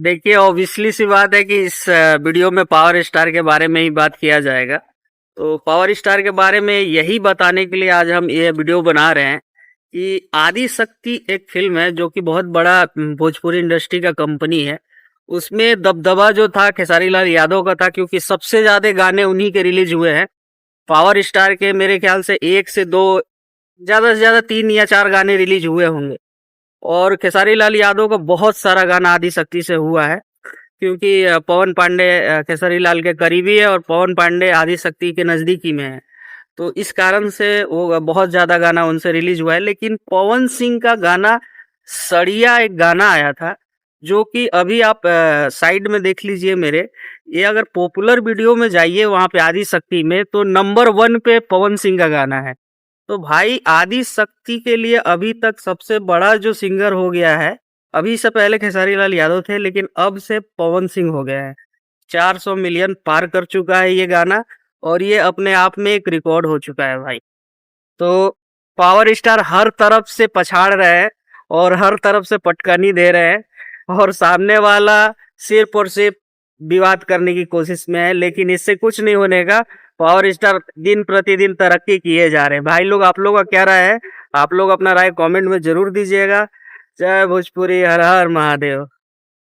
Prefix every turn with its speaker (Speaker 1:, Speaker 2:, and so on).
Speaker 1: देखिए, ऑब्वियसली सी बात है कि इस वीडियो में पावर स्टार के बारे में ही बात किया जाएगा। तो पावर स्टार के बारे में यही बताने के लिए आज हम ये वीडियो बना रहे हैं कि आदि शक्ति एक फ़िल्म है जो कि बहुत बड़ा भोजपुरी इंडस्ट्री का कंपनी है। उसमें दबदबा जो था खेसारी लाल यादव का था, क्योंकि सबसे ज़्यादा गाने उन्हीं के रिलीज़ हुए हैं। पावर स्टार के मेरे ख्याल से 1 से 2, ज़्यादा से ज़्यादा 3 या 4 गाने रिलीज़ हुए होंगे। और खेसारी लाल यादव का बहुत सारा गाना आदि शक्ति से हुआ है, क्योंकि पवन पांडे खेसारी लाल के करीबी है और पवन पांडे आदि शक्ति के नज़दीकी में है। तो इस कारण से वो बहुत ज़्यादा गाना उनसे रिलीज हुआ है। लेकिन पवन सिंह का गाना सड़िया एक गाना आया था, जो कि अभी आप साइड में देख लीजिए मेरे, ये अगर पॉपुलर वीडियो में जाइए वहाँ पे आदि शक्ति में, तो नंबर 1 पे पवन सिंह का गाना है। तो भाई आदि शक्ति के लिए अभी तक सबसे बड़ा जो सिंगर हो गया है, अभी से पहले खेसारी लाल यादव थे, लेकिन अब से पवन सिंह हो गया है। 400 मिलियन पार कर चुका है ये गाना, और ये अपने आप में एक रिकॉर्ड हो चुका है भाई। तो पावर स्टार हर तरफ से पछाड़ रहे हैं और हर तरफ से पटकनी दे रहे हैं, और सामने वाला सिर्फ और सिर्फ विवाद करने की कोशिश में है, लेकिन इससे कुछ नहीं होने का। पावर स्टार दिन प्रतिदिन तरक्की किए जा रहे हैं। भाई लोग, आप लोग का क्या राय है? आप लोग अपना राय कमेंट में जरूर दीजिएगा। जय भोजपुरी, हर हर महादेव।